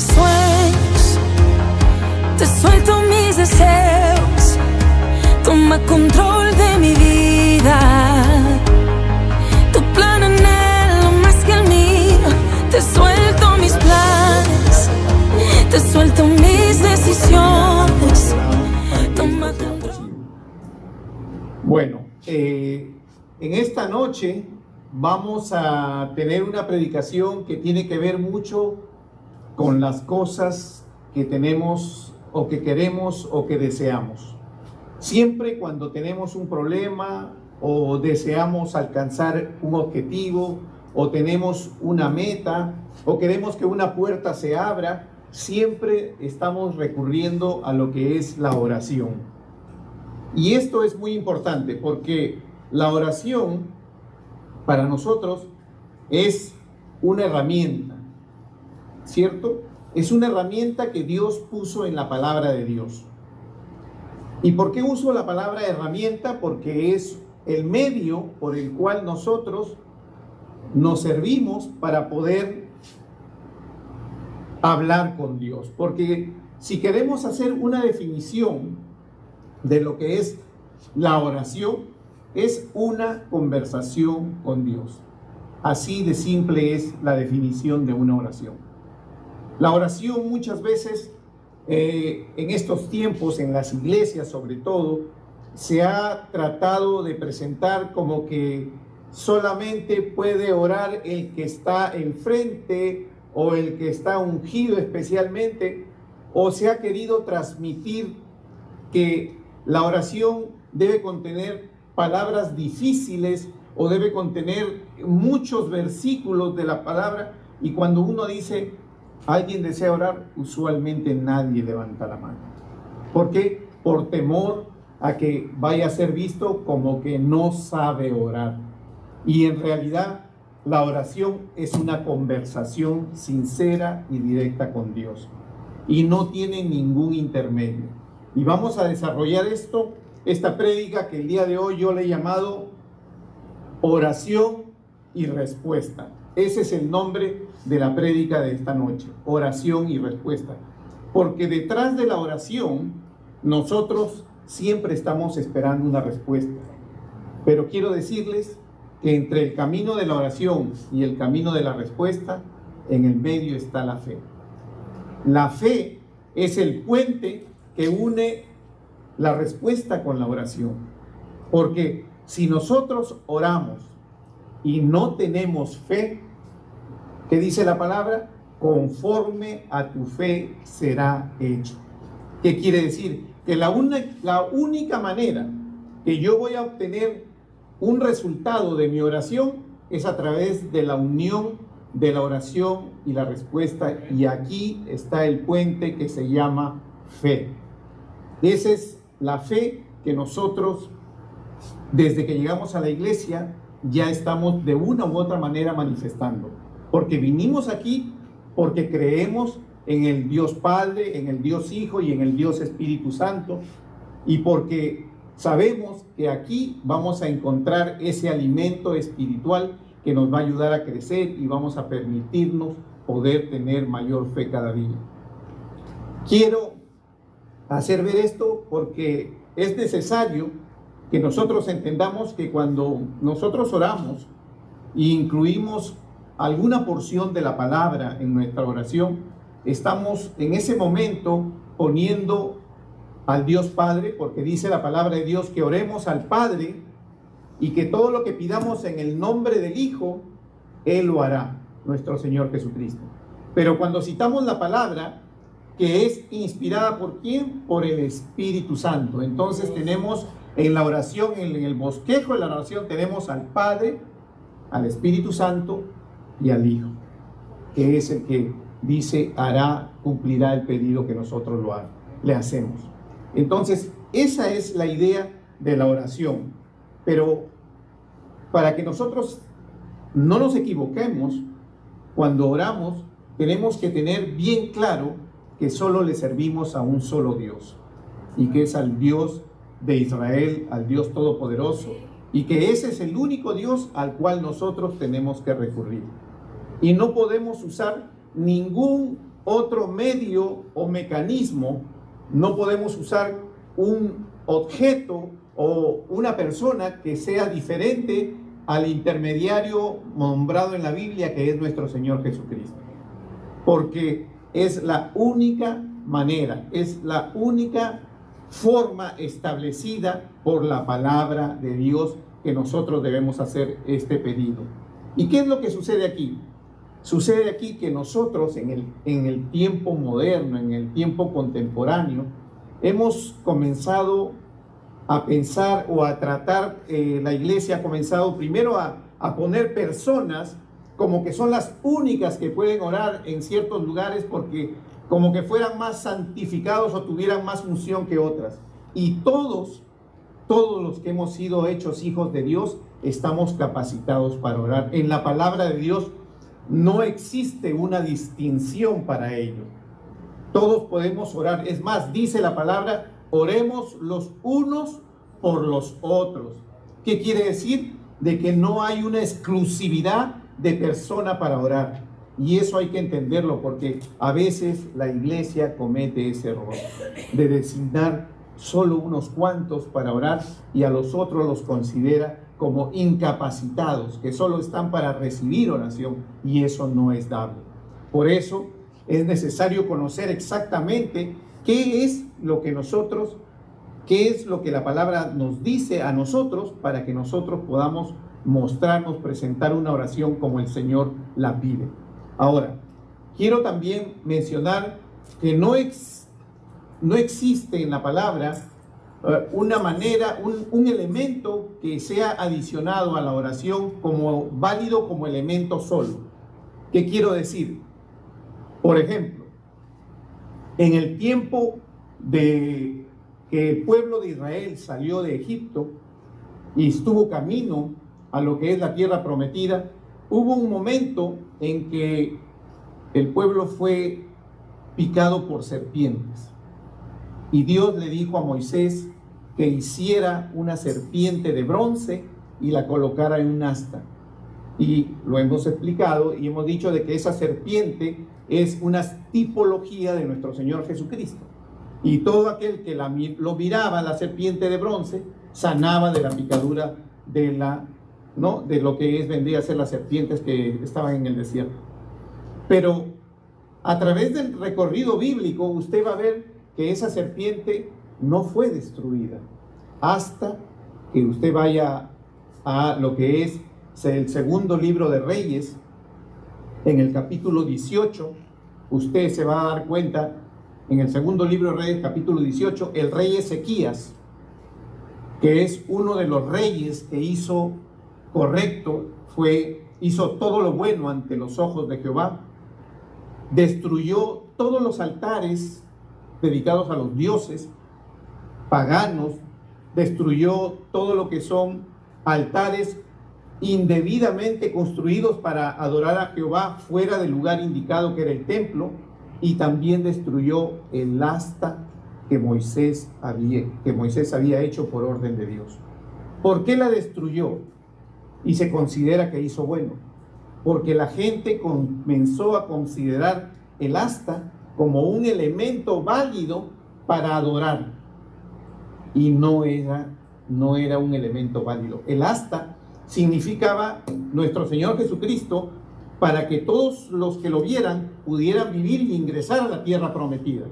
mis sueños, te suelto mis deseos. Toma control de mi vida. Tu plan anhelo más que el mío. Te suelto mis planes, te suelto mis decisiones. Toma control. Bueno, en esta noche vamos a tener una predicación que tiene que ver mucho con las cosas que tenemos o que queremos o que deseamos. Siempre cuando tenemos un problema o deseamos alcanzar un objetivo o tenemos una meta o queremos que una puerta se abra, siempre estamos recurriendo a lo que es la oración. Y esto es muy importante porque la oración para nosotros es una herramienta, ¿cierto? Es una herramienta que Dios puso en la palabra de Dios. ¿Y por qué uso la palabra herramienta? Porque es el medio por el cual nosotros nos servimos para poder hablar con Dios. Porque si queremos hacer una definición de lo que es la oración, es una conversación con Dios. Así de simple es la definición de una oración. La oración muchas veces en estos tiempos, en las iglesias sobre todo, se ha tratado de presentar como que solamente puede orar el que está enfrente o el que está ungido especialmente, o se ha querido transmitir que la oración debe contener palabras difíciles o debe contener muchos versículos de la palabra, y cuando uno dice alguien desea orar, usualmente nadie levanta la mano. ¿Por qué? Por temor a que vaya a ser visto como que no sabe orar. Y en realidad la oración es una conversación sincera y directa con Dios y no tiene ningún intermedio. Y vamos a desarrollar esta prédica que el día de hoy yo le he llamado oración y respuesta. Ese es el nombre de la prédica de esta noche, oración y respuesta. Porque detrás de la oración, nosotros siempre estamos esperando una respuesta. Pero quiero decirles que entre el camino de la oración y el camino de la respuesta, en el medio está la fe. La fe es el puente que une la respuesta con la oración. Porque si nosotros oramos y no tenemos fe, ¿qué dice la palabra? Conforme a tu fe será hecho. ¿Qué quiere decir? Que la única manera que yo voy a obtener un resultado de mi oración es a través de la unión de la oración y la respuesta. Y aquí está el puente que se llama fe. Esa es la fe que nosotros, desde que llegamos a la iglesia, ya estamos de una u otra manera manifestando. Porque vinimos aquí porque creemos en el Dios Padre, en el Dios Hijo y en el Dios Espíritu Santo, y porque sabemos que aquí vamos a encontrar ese alimento espiritual que nos va a ayudar a crecer y vamos a permitirnos poder tener mayor fe cada día. Quiero hacer ver esto porque es necesario que nosotros entendamos que cuando nosotros oramos e incluimos alguna porción de la palabra en nuestra oración, estamos en ese momento poniendo al Dios Padre, porque dice la palabra de Dios que oremos al Padre y que todo lo que pidamos en el nombre del Hijo, Él lo hará, nuestro Señor Jesucristo. Pero cuando citamos la palabra, que es inspirada ¿por quién? Por el Espíritu Santo. Entonces tenemos en la oración, en el bosquejo de la oración, tenemos al Padre, al Espíritu Santo y al Hijo, que es el que dice hará, cumplirá el pedido que nosotros le hacemos. Entonces, esa es la idea de la oración. Pero para que nosotros no nos equivoquemos, cuando oramos, tenemos que tener bien claro que solo le servimos a un solo Dios, y que es al Dios de Israel, al Dios Todopoderoso, y que ese es el único Dios al cual nosotros tenemos que recurrir. Y no podemos usar ningún otro medio o mecanismo, no podemos usar un objeto o una persona que sea diferente al intermediario nombrado en la Biblia, que es nuestro Señor Jesucristo. Porque es la única manera, es la única forma establecida por la palabra de Dios que nosotros debemos hacer este pedido. ¿Y qué es lo que sucede aquí? Sucede aquí que nosotros en el tiempo moderno, en el tiempo contemporáneo, hemos comenzado a pensar o a tratar, la iglesia ha comenzado primero a poner personas como que son las únicas que pueden orar en ciertos lugares porque como que fueran más santificados o tuvieran más unción que otras. Y todos los que hemos sido hechos hijos de Dios estamos capacitados para orar. En la palabra de Dios no existe una distinción para ello. Todos podemos orar. Es más, dice la palabra, oremos los unos por los otros. ¿Qué quiere decir? De que no hay una exclusividad de persona para orar. Y eso hay que entenderlo porque a veces la iglesia comete ese error de designar solo unos cuantos para orar y a los otros los considera como incapacitados, que solo están para recibir oración, y eso no es dable. Por eso es necesario conocer exactamente qué es lo que la palabra nos dice a nosotros para que nosotros podamos mostrarnos, presentar una oración como el Señor la pide. Ahora, quiero también mencionar que no existe en la palabra una manera, un elemento que sea adicionado a la oración como válido como elemento solo. ¿Qué quiero decir? Por ejemplo, en el tiempo de que el pueblo de Israel salió de Egipto y estuvo camino a lo que es la tierra prometida, hubo un momento en que el pueblo fue picado por serpientes. Y Dios le dijo a Moisés que hiciera una serpiente de bronce y la colocara en un asta. Y lo hemos explicado y hemos dicho de que esa serpiente es una tipología de nuestro Señor Jesucristo. Y todo aquel que lo miraba, la serpiente de bronce, sanaba de la picadura de lo que vendría a ser las serpientes que estaban en el desierto. Pero a través del recorrido bíblico usted va a ver que esa serpiente no fue destruida hasta que usted vaya a lo que es el segundo libro de Reyes, en el capítulo 18. Usted se va a dar cuenta, en el segundo libro de Reyes, capítulo 18, el rey Ezequías, que es uno de los reyes que hizo correcto, hizo todo lo bueno ante los ojos de Jehová, destruyó todos los altares dedicados a los dioses paganos, destruyó todo lo que son altares indebidamente construidos para adorar a Jehová fuera del lugar indicado que era el templo, y también destruyó el asta que Moisés había hecho por orden de Dios. ¿Por qué la destruyó? Y se considera que hizo bueno, porque la gente comenzó a considerar el asta como un elemento válido para adorar, y no era un elemento válido. El asta significaba nuestro Señor Jesucristo para que todos los que lo vieran pudieran vivir y ingresar a la tierra prometida.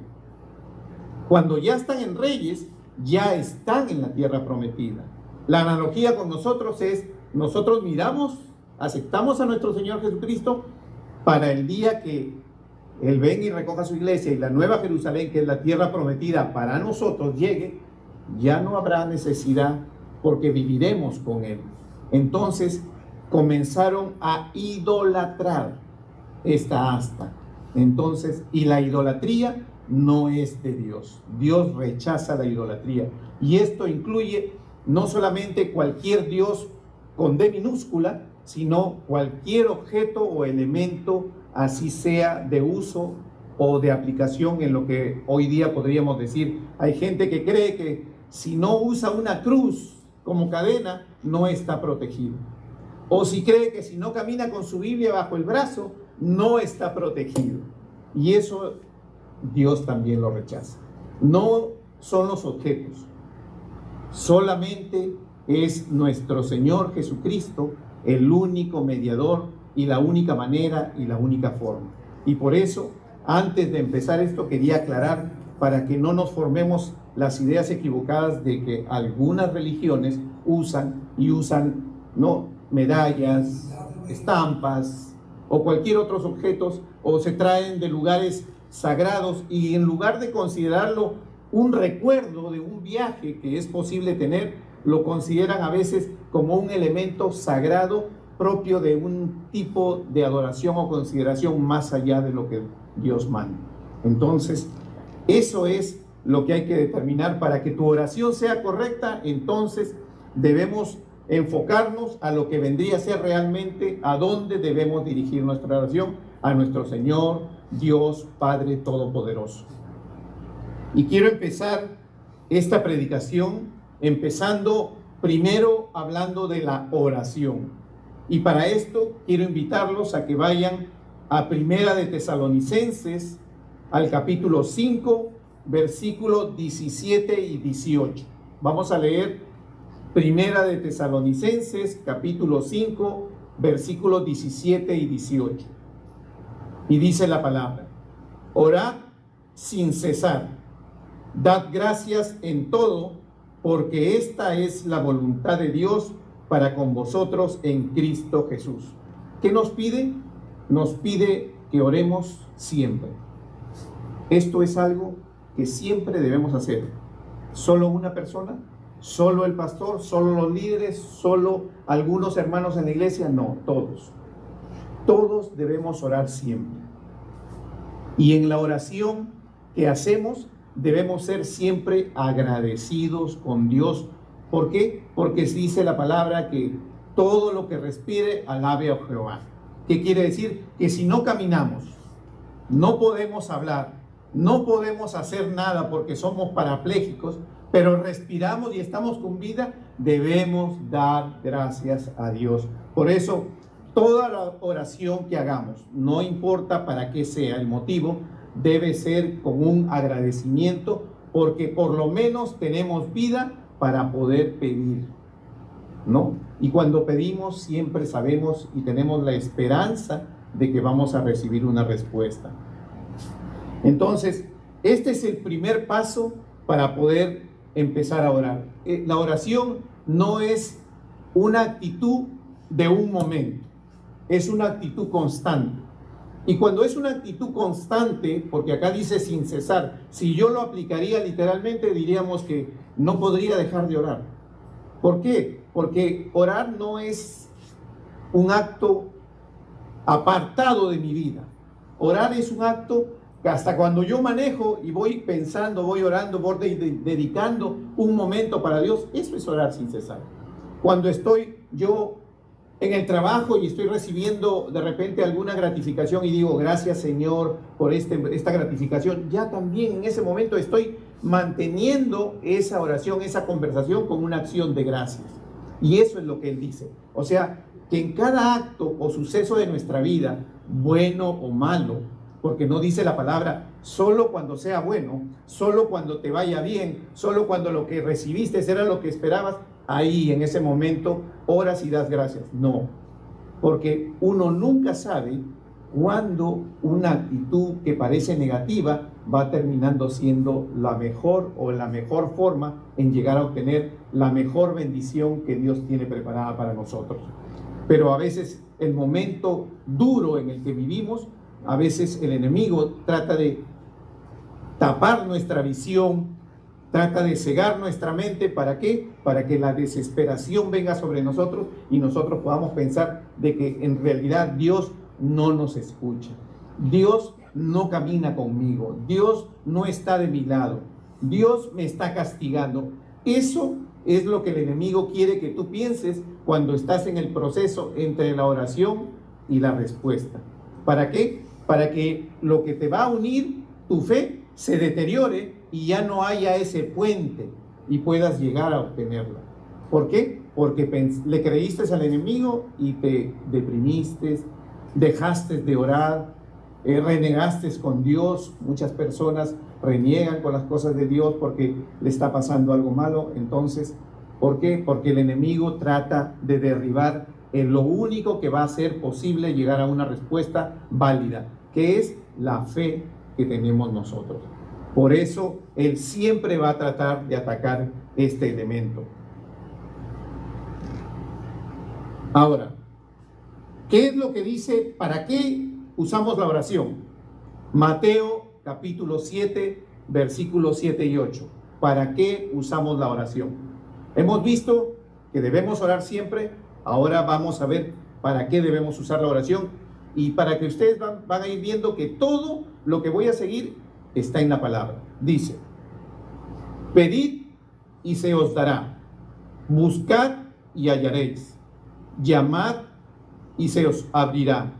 Cuando ya están en Reyes, ya están en la tierra prometida. La analogía con nosotros es, nosotros miramos, aceptamos a nuestro Señor Jesucristo para el día que Él venga y recoja su iglesia y la nueva Jerusalén, que es la tierra prometida, para nosotros llegue, ya no habrá necesidad porque viviremos con Él. Entonces comenzaron a idolatrar esta asta. Entonces, y la idolatría no es de Dios. Dios rechaza la idolatría. Y esto incluye no solamente cualquier Dios con D minúscula, sino cualquier objeto o elemento, así sea de uso o de aplicación en lo que hoy día podríamos decir. Hay gente que cree que si no usa una cruz como cadena, no está protegido. O si cree que si no camina con su Biblia bajo el brazo, no está protegido. Y eso Dios también lo rechaza. No son los objetos, solamente es nuestro Señor Jesucristo el único mediador y la única manera y la única forma. Y por eso, antes de empezar esto, quería aclarar para que no nos formemos las ideas equivocadas de que algunas religiones usan ¿no?, medallas, estampas o cualquier otros objetos, o se traen de lugares sagrados, y en lugar de considerarlo un recuerdo de un viaje que es posible tener, lo consideran a veces como un elemento sagrado propio de un tipo de adoración o consideración más allá de lo que Dios manda. Entonces, eso es lo que hay que determinar para que tu oración sea correcta. Entonces, debemos enfocarnos a lo que vendría a ser realmente a dónde debemos dirigir nuestra oración: a nuestro Señor, Dios Padre Todopoderoso. Y quiero empezar esta predicación empezando primero hablando de la oración. Y para esto quiero invitarlos a que vayan a Primera de Tesalonicenses, al capítulo 5, versículos 17 y 18. Vamos a leer Primera de Tesalonicenses, capítulo 5, versículos 17 y 18. Y dice la palabra: orad sin cesar, dad gracias en todo, porque esta es la voluntad de Dios para con vosotros en Cristo Jesús. ¿Qué nos pide? Nos pide que oremos siempre. Esto es algo que siempre debemos hacer. ¿Solo una persona? ¿Solo el pastor? ¿Solo los líderes? ¿Solo algunos hermanos en la iglesia? No, todos. Todos debemos orar siempre. Y en la oración que hacemos debemos ser siempre agradecidos con Dios. ¿Por qué? Porque dice la palabra que todo lo que respire alabe a Jehová. ¿Qué quiere decir? Que si no caminamos, no podemos hablar, no podemos hacer nada porque somos parapléjicos, pero respiramos y estamos con vida, debemos dar gracias a Dios. Por eso, toda la oración que hagamos, no importa para qué sea el motivo, debe ser con un agradecimiento, porque por lo menos tenemos vida para poder pedir, ¿no? Y cuando pedimos siempre sabemos y tenemos la esperanza de que vamos a recibir una respuesta. Entonces, este es el primer paso para poder empezar a orar. La oración no es una actitud de un momento, es una actitud constante. Y cuando es una actitud constante, porque acá dice sin cesar, si yo lo aplicaría literalmente diríamos que no podría dejar de orar. ¿Por qué? Porque orar no es un acto apartado de mi vida. Orar es un acto que hasta cuando yo manejo y voy pensando, voy orando, voy dedicando un momento para Dios, eso es orar sin cesar. Cuando estoy yo en el trabajo y estoy recibiendo de repente alguna gratificación y digo gracias Señor por esta gratificación, ya también en ese momento estoy manteniendo esa oración, esa conversación con una acción de gracias. Y eso es lo que él dice. O sea, que en cada acto o suceso de nuestra vida, bueno o malo, porque no dice la palabra solo cuando sea bueno, solo cuando te vaya bien, solo cuando lo que recibiste era lo que esperabas, ahí en ese momento oras y das gracias. No, porque uno nunca sabe cuándo una actitud que parece negativa va terminando siendo la mejor o la mejor forma en llegar a obtener la mejor bendición que Dios tiene preparada para nosotros. Pero a veces el momento duro en el que vivimos, a veces el enemigo trata de tapar nuestra visión, trata de cegar nuestra mente. ¿Para qué? Para que la desesperación venga sobre nosotros y nosotros podamos pensar de que en realidad Dios no nos escucha. Dios no camina conmigo. Dios no está de mi lado. Dios me está castigando. Eso es lo que el enemigo quiere que tú pienses cuando estás en el proceso entre la oración y la respuesta. ¿Para qué? Para que lo que te va a unir, tu fe, se deteriore y ya no haya ese puente y puedas llegar a obtenerla. ¿Por qué? Porque le creíste al enemigo y te deprimiste, dejaste de orar, renegaste con Dios. Muchas personas reniegan con las cosas de Dios porque le está pasando algo malo. Entonces, ¿por qué? Porque el enemigo trata de derribar lo único que va a hacer posible llegar a una respuesta válida, que es la fe que tenemos nosotros. Por eso, él siempre va a tratar de atacar este elemento. Ahora, ¿qué es lo que dice? ¿Para qué usamos la oración? Mateo capítulo 7, versículos 7 y 8. ¿Para qué usamos la oración? Hemos visto que debemos orar siempre. Ahora vamos a ver para qué debemos usar la oración. Y para que ustedes van a ir viendo que todo lo que voy a seguir está en la palabra. Dice: pedid y se os dará, buscad y hallaréis, llamad y se os abrirá,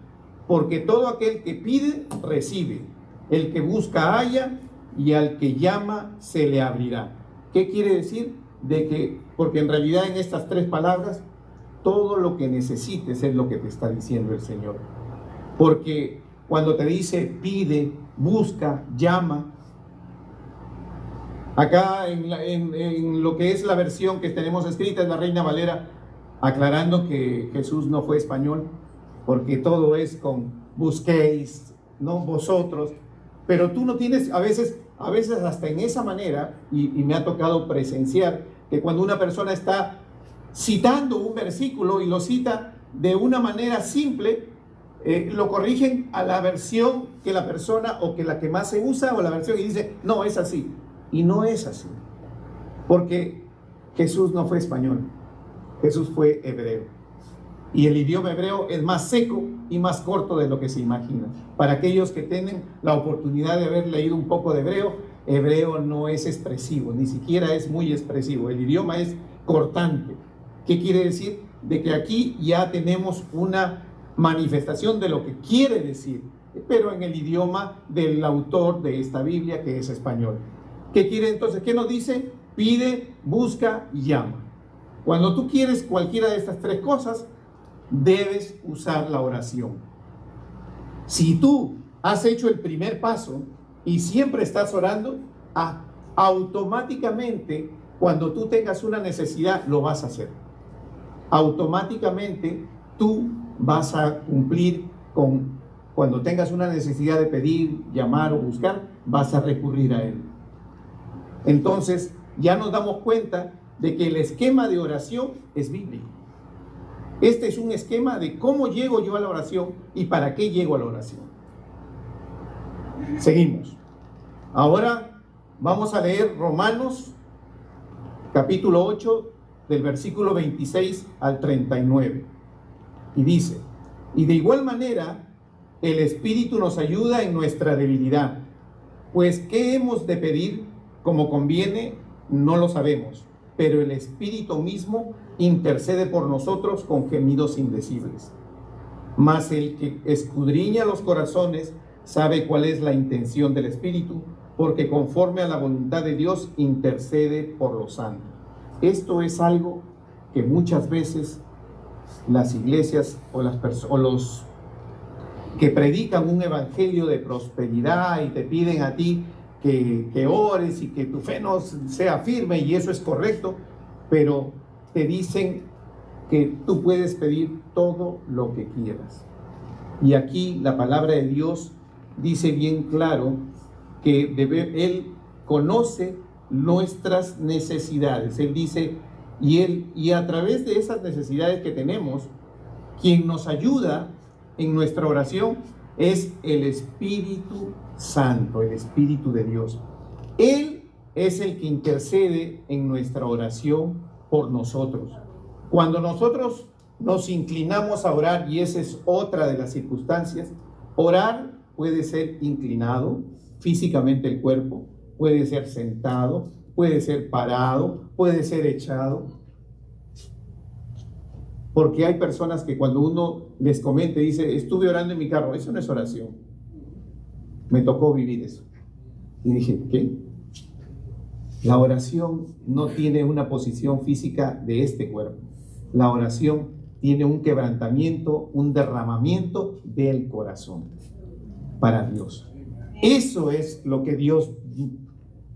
porque todo aquel que pide recibe, el que busca halla, y al que llama se le abrirá. ¿Qué quiere decir? De que, porque en realidad en estas tres palabras todo lo que necesites es lo que te está diciendo el Señor. Porque cuando te dice pide, busca, llama, acá en lo que es la versión que tenemos escrita es la Reina Valera, aclarando que Jesús no fue español, porque todo es con busquéis, no vosotros, pero tú no tienes, a veces hasta en esa manera, y me ha tocado presenciar que cuando una persona está citando un versículo y lo cita de una manera simple, lo corrigen a la versión que la persona o que la que más se usa, o la versión y dice, no, es así. Y no es así, porque Jesús no fue español, Jesús fue hebreo. Y el idioma hebreo es más seco y más corto de lo que se imagina. Para aquellos que tienen la oportunidad de haber leído un poco de hebreo, hebreo no es expresivo, ni siquiera es muy expresivo. El idioma es cortante. ¿Qué quiere decir? De que aquí ya tenemos una manifestación de lo que quiere decir, pero en el idioma del autor de esta Biblia, que es español. ¿Qué quiere entonces? ¿Qué nos dice? Pide, busca y llama. Cuando tú quieres cualquiera de estas tres cosas, debes usar la oración. Si tú has hecho el primer paso y siempre estás orando, automáticamente cuando tú tengas una necesidad lo vas a hacer. Automáticamente tú vas a cumplir con, cuando tengas una necesidad de pedir, llamar o buscar, vas a recurrir a él. Entonces ya nos damos cuenta de que el esquema de oración es bíblico. Este es un esquema de cómo llego yo a la oración y para qué llego a la oración. Seguimos. Ahora vamos a leer Romanos capítulo 8 del versículo 26 al 39. Y dice: y de igual manera el Espíritu nos ayuda en nuestra debilidad, pues ¿qué hemos de pedir como conviene? No lo sabemos, pero el Espíritu mismo intercede por nosotros con gemidos indecibles. Mas el que escudriña los corazones sabe cuál es la intención del Espíritu, porque conforme a la voluntad de Dios intercede por los santos. Esto es algo que muchas veces las iglesias o los que predican un evangelio de prosperidad y te piden a ti que ores y que tu fe no sea firme, y eso es correcto, pero te dicen que tú puedes pedir todo lo que quieras. Y aquí la palabra de Dios dice bien claro que Él conoce nuestras necesidades. Él dice, y a través de esas necesidades que tenemos, quien nos ayuda en nuestra oración es el Espíritu Santo, el Espíritu de Dios. Él es el que intercede en nuestra oración por nosotros. Cuando nosotros nos inclinamos a orar, y esa es otra de las circunstancias, orar puede ser inclinado, físicamente el cuerpo, puede ser sentado, puede ser parado, puede ser echado. Porque hay personas que cuando uno les comenta, dice, estuve orando en mi carro, eso no es oración. Me tocó vivir eso. Y dije, ¿qué? La oración no tiene una posición física de este cuerpo. La oración tiene un quebrantamiento, un derramamiento del corazón. para Dios. Eso es lo que Dios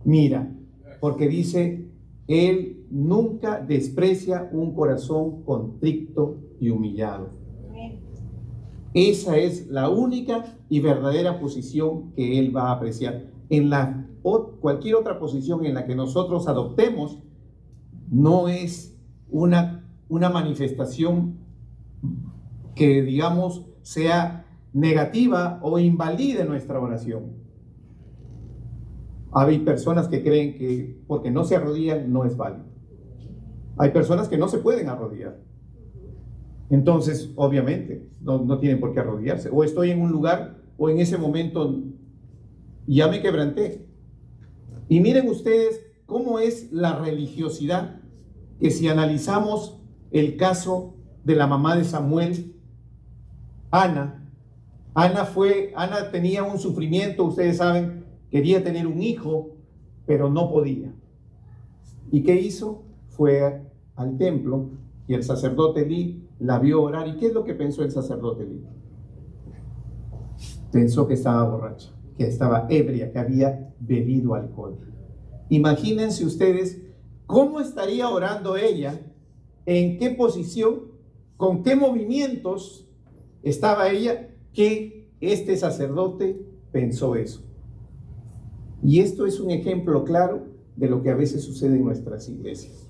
mira, porque dice, Él nunca desprecia un corazón contrito y humillado. Esa es la única y verdadera posición que Él va a apreciar. Cualquier otra posición en la que nosotros adoptemos no es una manifestación que, digamos, sea negativa o invalide nuestra oración. Hay personas que creen que porque no se arrodillan no es válido. Hay personas que no se pueden arrodillar. Entonces, obviamente, no tienen por qué arrodillarse. O estoy en un lugar o en ese momento ya me quebranté. Y miren ustedes cómo es la religiosidad, que si analizamos el caso de la mamá de Samuel, Ana tenía un sufrimiento, ustedes saben, quería tener un hijo, pero no podía. ¿Y qué hizo? Fue al templo y el sacerdote Elí la vio orar. ¿Y qué es lo que pensó el sacerdote Elí? Pensó que estaba borracha, que estaba ebria, que había bebido alcohol. Imagínense ustedes cómo estaría orando ella, en qué posición, con qué movimientos estaba ella, que este sacerdote pensó eso. Y esto es un ejemplo claro de lo que a veces sucede en nuestras iglesias.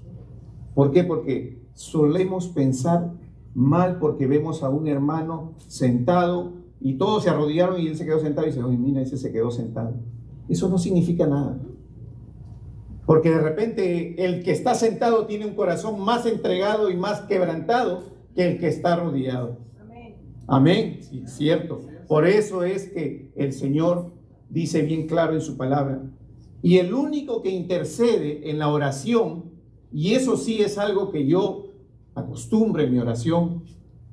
¿Por qué? Porque solemos pensar mal porque vemos a un hermano sentado y todos se arrodillaron y él se quedó sentado y dice, oye, mira, ese se quedó sentado. Eso no significa nada. Porque de repente el que está sentado tiene un corazón más entregado y más quebrantado que el que está arrodillado. Amén. Amén, sí, cierto. Por eso es que el Señor dice bien claro en su palabra. Y el único que intercede en la oración, y eso sí es algo que yo acostumbro en mi oración.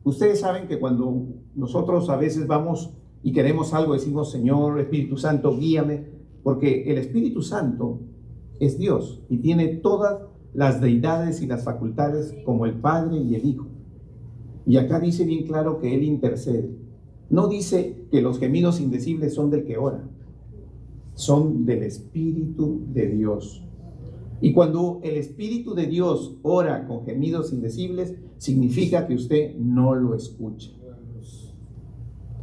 Ustedes saben que cuando nosotros a veces vamos y queremos algo, decimos, Señor, Espíritu Santo, guíame, porque el Espíritu Santo es Dios y tiene todas las deidades y las facultades como el Padre y el Hijo. Y acá dice bien claro que Él intercede. No dice que los gemidos indecibles son del que ora, son del Espíritu de Dios. Y cuando el Espíritu de Dios ora con gemidos indecibles, significa que usted no lo escucha.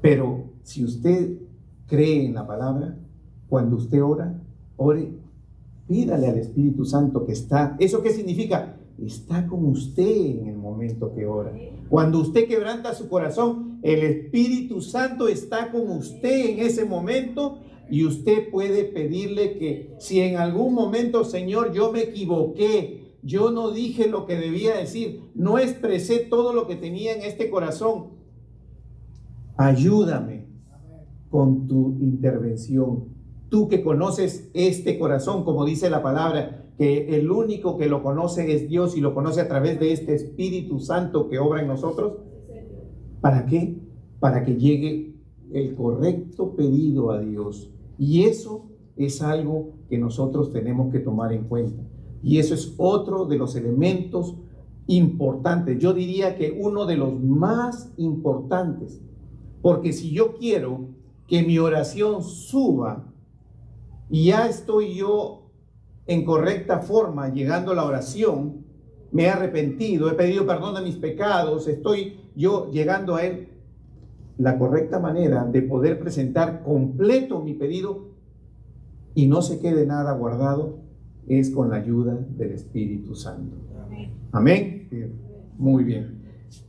Pero si usted cree en la palabra, cuando usted ore, pídale al Espíritu Santo que está. ¿Eso qué significa? Está con usted en el momento que ora. Cuando usted quebranta su corazón, el Espíritu Santo está con usted en ese momento. Y usted puede pedirle que si en algún momento, Señor, yo me equivoqué, yo no dije lo que debía decir, no expresé todo lo que tenía en este corazón, ayúdame con tu intervención. Tú que conoces este corazón, como dice la palabra, que el único que lo conoce es Dios y lo conoce a través de este Espíritu Santo que obra en nosotros. ¿Para qué? Para que llegue el correcto pedido a Dios. Y eso es algo que nosotros tenemos que tomar en cuenta. Y eso es otro de los elementos importantes. Yo diría que uno de los más importantes. Porque si yo quiero que mi oración suba y ya estoy yo en correcta forma llegando a la oración, me he arrepentido, he pedido perdón de mis pecados, estoy yo llegando a Él. La correcta manera de poder presentar completo mi pedido y no se quede nada guardado es con la ayuda del Espíritu Santo. Amén. Muy bien.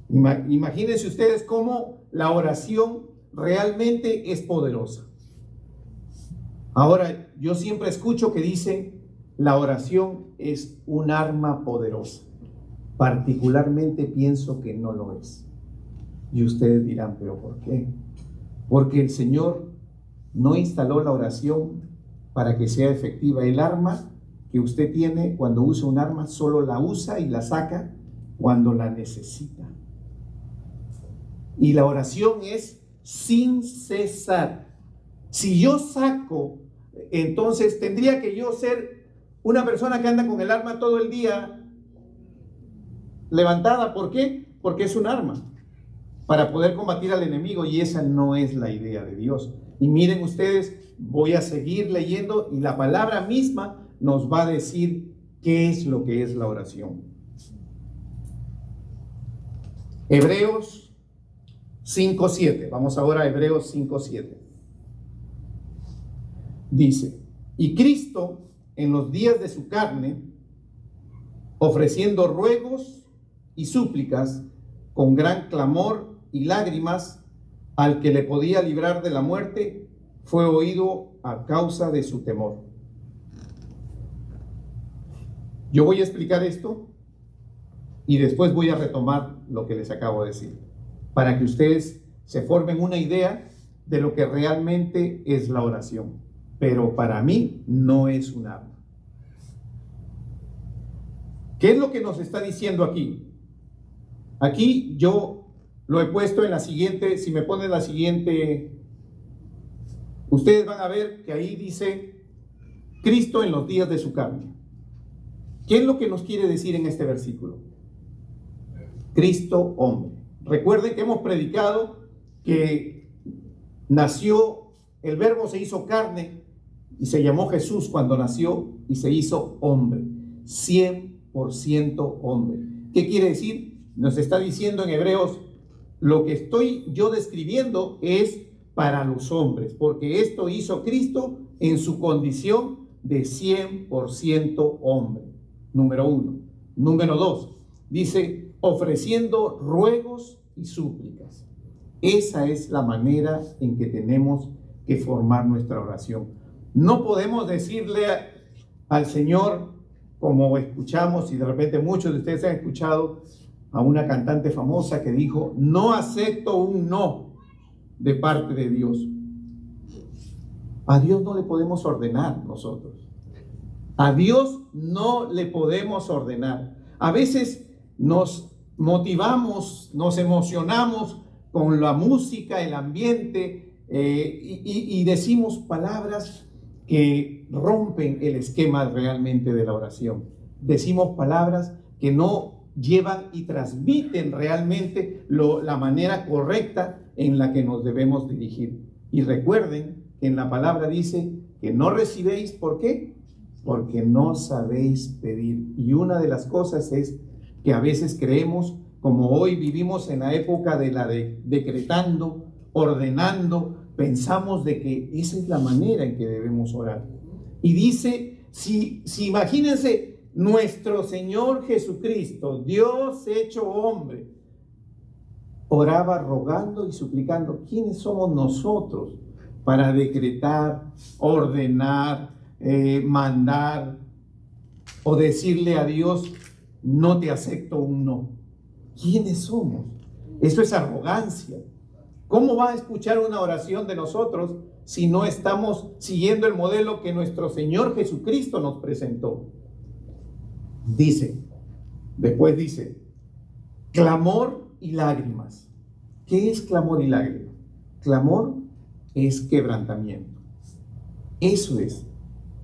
Imagínense ustedes cómo la oración realmente es poderosa. Ahora, yo siempre escucho que dicen, la oración es un arma poderosa. Particularmente pienso que no lo es. Y ustedes dirán, ¿pero por qué? Porque el Señor no instaló la oración para que sea efectiva. El arma que usted tiene, cuando usa un arma, solo la usa y la saca cuando la necesita. Y la oración es sin cesar. Si yo saco, entonces tendría que yo ser una persona que anda con el arma todo el día levantada. ¿Por qué? Porque es un arma para poder combatir al enemigo, y esa no es la idea de Dios. Y miren ustedes, voy a seguir leyendo y la palabra misma nos va a decir qué es lo que es la oración. Hebreos 5:7. Vamos ahora a Hebreos 5:7. Dice: y Cristo en los días de su carne, ofreciendo ruegos y súplicas con gran clamor y lágrimas al que le podía librar de la muerte, fue oído a causa de su temor. Yo voy a explicar esto y después voy a retomar lo que les acabo de decir, para que ustedes se formen una idea de lo que realmente es la oración. Pero para mí no es un arma. ¿Qué es lo que nos está diciendo aquí? Aquí yo lo he puesto en la siguiente, si me ponen la siguiente, ustedes van a ver que ahí dice Cristo en los días de su carne. ¿Qué es lo que nos quiere decir en este versículo? Cristo hombre. Recuerden que hemos predicado que nació, el verbo se hizo carne y se llamó Jesús cuando nació y se hizo hombre, 100% hombre. ¿Qué quiere decir? Nos está diciendo en Hebreos, lo que estoy yo describiendo es para los hombres, porque esto hizo Cristo en su condición de 100% hombre. Número 1. Número 2, dice, ofreciendo ruegos y súplicas. Esa es la manera en que tenemos que formar nuestra oración. No podemos decirle al Señor, como escuchamos, y de repente muchos de ustedes han escuchado a una cantante famosa que dijo, no acepto un no de parte de Dios. A Dios no le podemos ordenar nosotros. A Dios no le podemos ordenar. A veces nos motivamos, nos emocionamos con la música, el ambiente, y decimos palabras que rompen el esquema realmente de la oración. Decimos palabras que no llevan y transmiten realmente la manera correcta en la que nos debemos dirigir. Y recuerden que en la palabra dice que no recibéis, ¿por qué? Porque no sabéis pedir. Y una de las cosas es que a veces creemos, como hoy vivimos en la época de la decretando, ordenando, pensamos de que esa es la manera en que debemos orar. Y dice, si imagínense, nuestro Señor Jesucristo, Dios hecho hombre, oraba rogando y suplicando. ¿Quiénes somos nosotros para decretar, ordenar, mandar o decirle a Dios, no te acepto un no? ¿Quiénes somos? Eso es arrogancia. ¿Cómo va a escuchar una oración de nosotros si no estamos siguiendo el modelo que nuestro Señor Jesucristo nos presentó? Después dice, clamor y lágrimas. ¿Qué es clamor y lágrimas? Clamor es quebrantamiento. Eso es.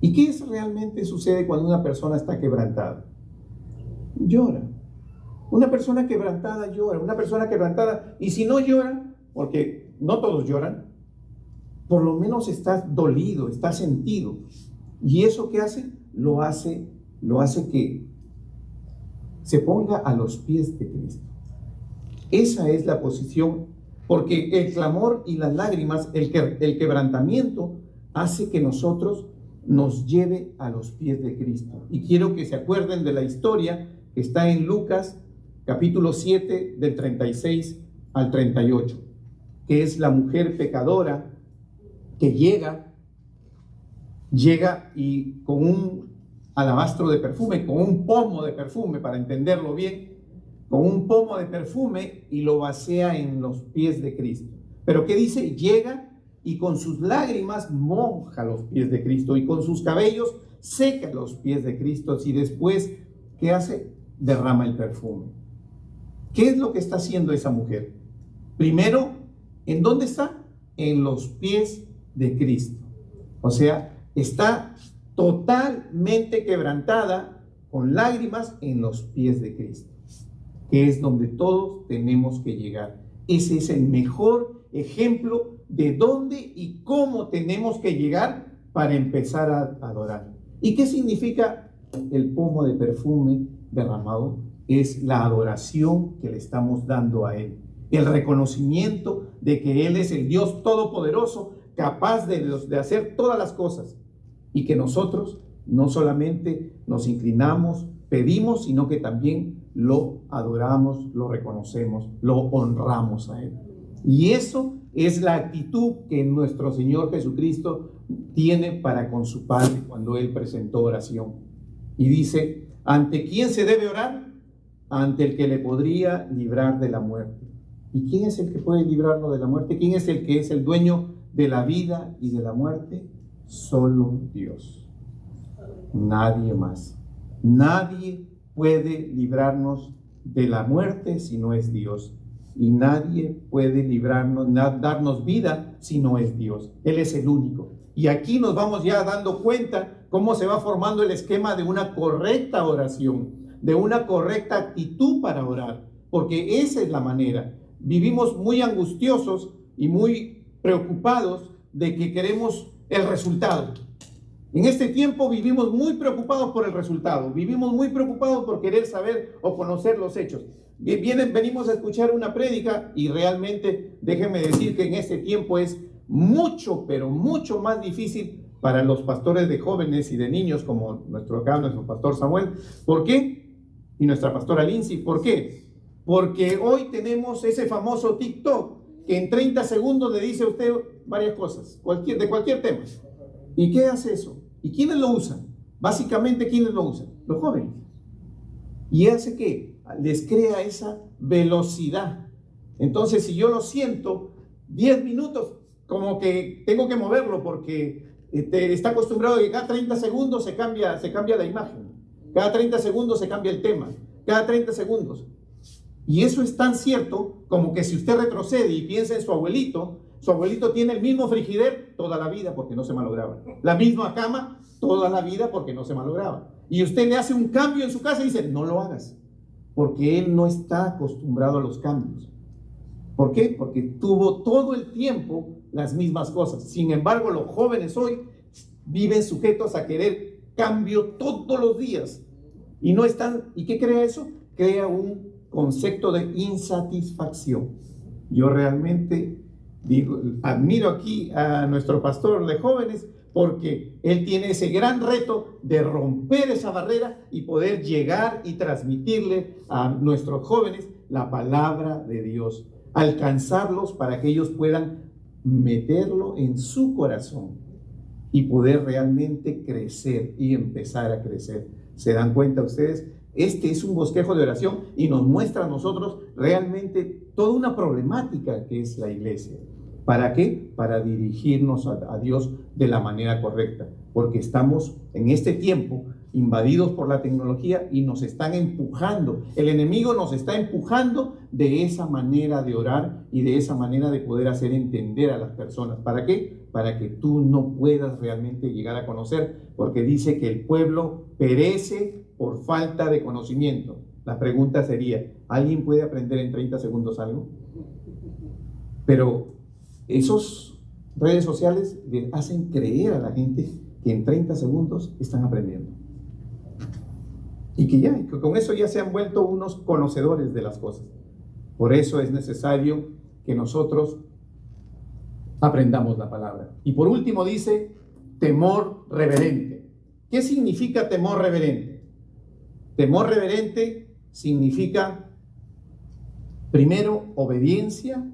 ¿Y qué es realmente sucede cuando una persona está quebrantada? Llora. Una persona quebrantada llora. Una persona quebrantada, y si no llora, porque no todos lloran, por lo menos estás dolido, estás sentido. ¿Y eso qué hace? Lo hace que se ponga a los pies de Cristo. Esa es la posición, porque el clamor y las lágrimas, el quebrantamiento, hace que nosotros nos lleve a los pies de Cristo. Y quiero que se acuerden de la historia que está en Lucas capítulo 7 del 36 al 38, que es la mujer pecadora que llega y con un alabastro de perfume, con un pomo de perfume, para entenderlo bien, con un pomo de perfume, y lo vacía en los pies de Cristo. Pero ¿qué dice? Llega y con sus lágrimas moja los pies de Cristo, y con sus cabellos seca los pies de Cristo, y después, ¿qué hace? Derrama el perfume. ¿Qué es lo que está haciendo esa mujer? Primero, ¿en dónde está? En los pies de Cristo. O sea, está totalmente quebrantada, con lágrimas en los pies de Cristo, que es donde todos tenemos que llegar. Ese es el mejor ejemplo de dónde y cómo tenemos que llegar para empezar a adorar. ¿Y qué significa el pomo de perfume derramado? Es la adoración que le estamos dando a Él, el reconocimiento de que Él es el Dios todopoderoso, capaz de hacer todas las cosas, y que nosotros no solamente nos inclinamos, pedimos, sino que también lo adoramos, lo reconocemos, lo honramos a Él. Y eso es la actitud que nuestro Señor Jesucristo tiene para con su Padre cuando Él presentó oración. Y dice, ¿ante quién se debe orar? Ante el que le podría librar de la muerte. ¿Y quién es el que puede librarnos de la muerte? ¿Quién es el que es el dueño de la vida y de la muerte? Solo Dios. Nadie más. Nadie puede librarnos de la muerte si no es Dios. Y nadie puede librarnos, darnos vida si no es Dios. Él es el único. Y aquí nos vamos ya dando cuenta cómo se va formando el esquema de una correcta oración, de una correcta actitud para orar, porque esa es la manera. Vivimos muy angustiosos y muy preocupados de que queremos el resultado. En este tiempo vivimos muy preocupados por el resultado, vivimos muy preocupados por querer saber o conocer los hechos. Venimos a escuchar una prédica y realmente déjenme decir que en este tiempo es mucho, pero mucho más difícil para los pastores de jóvenes y de niños como nuestro pastor Samuel. ¿Por qué? Y nuestra pastora Lindsay. ¿Por qué? Porque hoy tenemos ese famoso TikTok que en 30 segundos le dice a usted varias cosas, de cualquier tema. ¿Y qué hace eso? ¿Y quiénes lo usan? Básicamente, ¿quiénes lo usan? Los jóvenes. ¿Y hace qué? Les crea esa velocidad. Entonces, si yo lo siento 10 minutos, como que tengo que moverlo porque está acostumbrado a que cada 30 segundos se cambia la imagen. Cada 30 segundos se cambia el tema. Cada 30 segundos. Y eso es tan cierto como que si usted retrocede y piensa en su abuelito tiene el mismo frigider toda la vida porque no se malograba. La misma cama toda la vida porque no se malograba. Y usted le hace un cambio en su casa y dice, no lo hagas. Porque él no está acostumbrado a los cambios. ¿Por qué? Porque tuvo todo el tiempo las mismas cosas. Sin embargo, los jóvenes hoy viven sujetos a querer cambio todos los días. Y no están. ¿Y qué crea eso? Crea un concepto de insatisfacción. Yo realmente admiro aquí a nuestro pastor de jóvenes porque él tiene ese gran reto de romper esa barrera y poder llegar y transmitirle a nuestros jóvenes la palabra de Dios, alcanzarlos para que ellos puedan meterlo en su corazón y poder realmente crecer y empezar a crecer. ¿Se dan cuenta ustedes? Este es un bosquejo de oración y nos muestra a nosotros realmente toda una problemática que es la iglesia. ¿Para qué? Para dirigirnos a Dios de la manera correcta, porque estamos en este tiempo invadidos por la tecnología y nos están empujando, el enemigo nos está empujando de esa manera de orar y de esa manera de poder hacer entender a las personas. ¿Para qué? Para que tú no puedas realmente llegar a conocer, porque dice que el pueblo perece por falta de conocimiento. La pregunta sería, ¿alguien puede aprender en 30 segundos algo? Pero esas redes sociales le hacen creer a la gente que en 30 segundos están aprendiendo. Y que con eso ya se han vuelto unos conocedores de las cosas. Por eso es necesario que nosotros aprendamos la palabra. Y por último dice, temor reverente. ¿Qué significa temor reverente? Temor reverente significa, primero, obediencia.